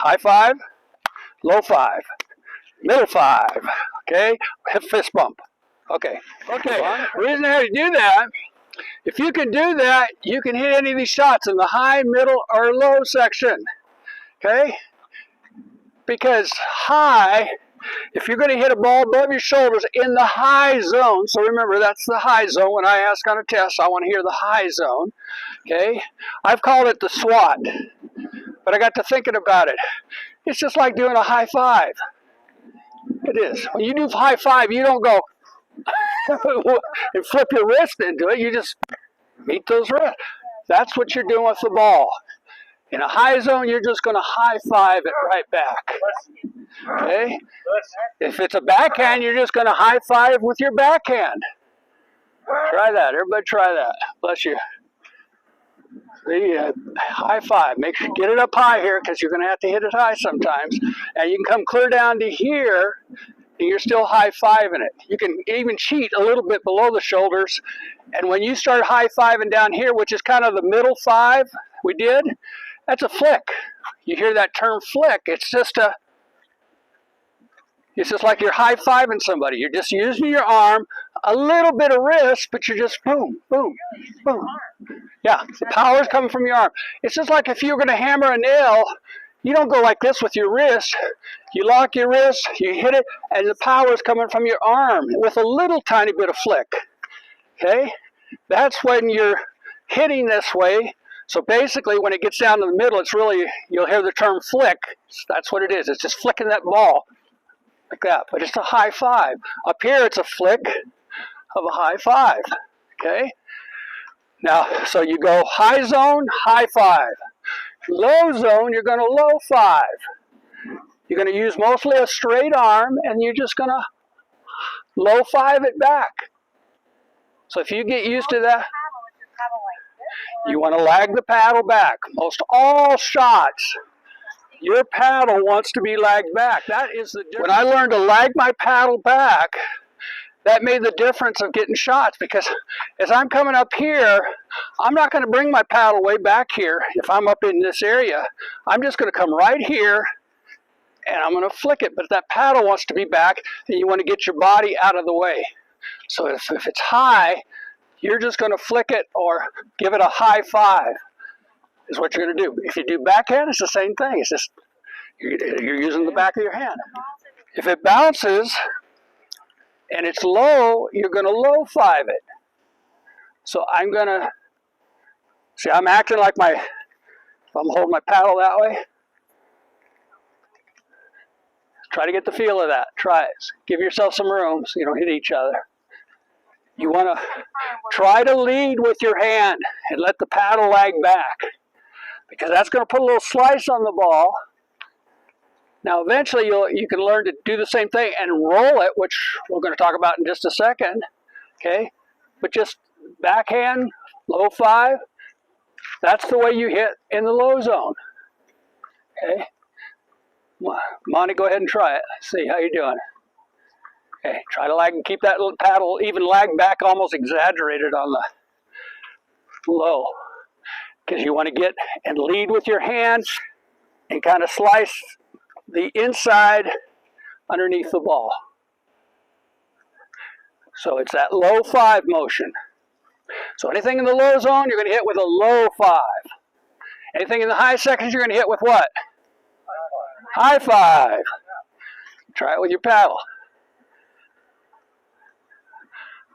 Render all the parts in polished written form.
High five, low five, middle five. Okay, hip fist bump. Okay. The reason how you do that, if you can do that, you can hit any of these shots in the high, middle, or low section. Okay? Because high, if you're going to hit a ball above your shoulders in the high zone, so remember that's the high zone. When I ask on a test, I want to hear the high zone. Okay? I've called it the SWAT, but I got to thinking about it. It's just like doing a high five. It is. When you do high five, you don't go and flip your wrist into it. You just meet those wrists. That's what you're doing with the ball. In a high zone, you're just going to high five it right back. Okay? If it's a backhand, you're just going to high five with your backhand. Try that. Everybody try that. Bless you. See, high five. Make sure you get it up high here because you're going to have to hit it high sometimes. And you can come clear down to here and you're still high fiving it. You can even cheat a little bit below the shoulders. And when you start high fiving down here, which is kind of the middle five we did, that's a flick. You hear that term flick. It's just like you're high fiving somebody. You're just using your arm, a little bit of wrist, but you're just boom, boom, boom. Yeah, the power's coming from your arm. It's just like if you were going to hammer a nail, you don't go like this with your wrist. You lock your wrist, you hit it, and the power's coming from your arm with a little tiny bit of flick. Okay? That's when you're hitting this way. So basically, when it gets down to the middle, it's really, you'll hear the term flick. That's what it is. It's just flicking that ball like that. But it's a high five. Up here, it's a flick of a high five. Okay? Now, so you go high zone, high five. Low zone, you're going to low five. You're going to use mostly a straight arm, and you're just going to low five it back. So if you get used to that, you want to lag the paddle back. Most all shots, your paddle wants to be lagged back. That is the difference. When I learned to lag my paddle back, that made the difference of getting shots, because as I'm coming up here, I'm not going to bring my paddle way back here if I'm up in this area. I'm just going to come right here and I'm going to flick it. But that paddle wants to be back, and you want to get your body out of the way. So if it's high, you're just going to flick it or give it a high five is what you're going to do. If you do backhand, it's the same thing. It's just you're using the back of your hand. If it bounces and it's low, you're going to low five it. So I'm going to, see, I'm acting like I'm holding my paddle that way. Try to get the feel of that. Try it. Give yourself some room so you don't hit each other. You want to try to lead with your hand and let the paddle lag back, because that's going to put a little slice on the ball. Now eventually you can learn to do the same thing and roll it, which we're going to talk about in just a second. Okay, but just backhand, low five, that's the way you hit in the low zone. Okay, Monty, go ahead and try it. See how you're doing. Okay, try to lag and keep that little paddle even lag back, almost exaggerated on the low, because you want to get and lead with your hands and kind of slice the inside underneath the ball. So it's that low five motion. So anything in the low zone, you're going to hit with a low five. Anything in the high sections, you're going to hit with what? High five. Try it with your paddle.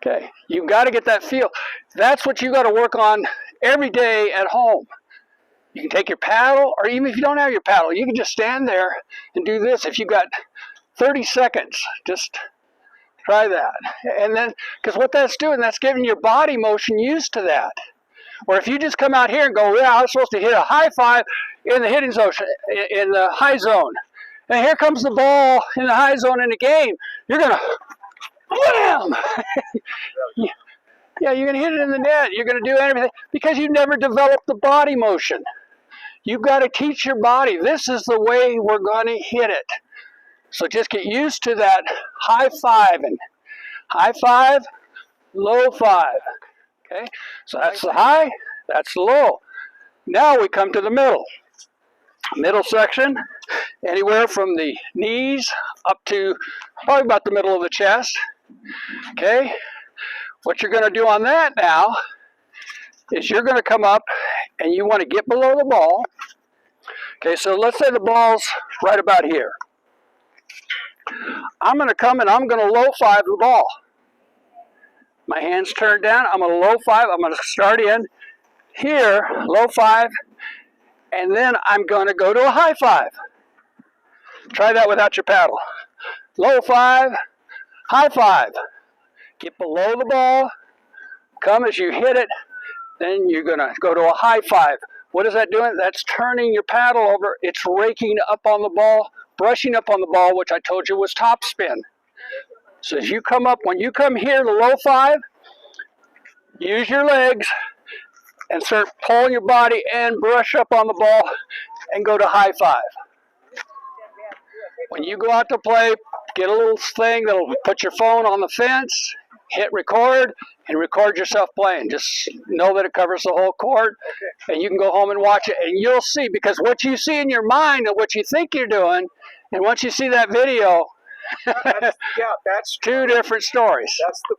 Okay, you've got to get that feel. That's what you got to work on every day at home. You can take your paddle, or even if you don't have your paddle, you can just stand there and do this. If you've got 30 seconds, just try that. And then, because what that's doing, that's giving your body motion used to that. Or if you just come out here and go, yeah, I'm supposed to hit a high five in the hitting zone, in the high zone. And here comes the ball in the high zone in the game. You're going to wham! Yeah, you're going to hit it in the net. You're going to do everything because you've never developed the body motion. You've got to teach your body. This is the way we're going to hit it. So just get used to that high five and high five, low five. Okay, so that's the high, that's the low. Now we come to the middle. Middle section, anywhere from the knees up to probably about the middle of the chest. Okay, what you're going to do on that now is you're going to come up and you want to get below the ball. Okay, so let's say the ball's right about here. I'm going to come and I'm going to low five the ball. My hands turned down. I'm going to low five. I'm going to start in here, low five, and then I'm going to go to a high five. Try that without your paddle. Low five, high five. Get below the ball. Come as you hit it. Then you're going to go to a high five. What is that doing? That's turning your paddle over. It's raking up on the ball, brushing up on the ball, which I told you was top spin. So as you come up, when you come here to low five, use your legs and start pulling your body and brush up on the ball and go to high five. When you go out to play, get a little thing that'll put your phone on the fence, hit record, and record yourself playing. Just know that it covers the whole court, and you can go home and watch it, and you'll see, because what you see in your mind and what you think you're doing, and once you see that video, that's two different stories. That's the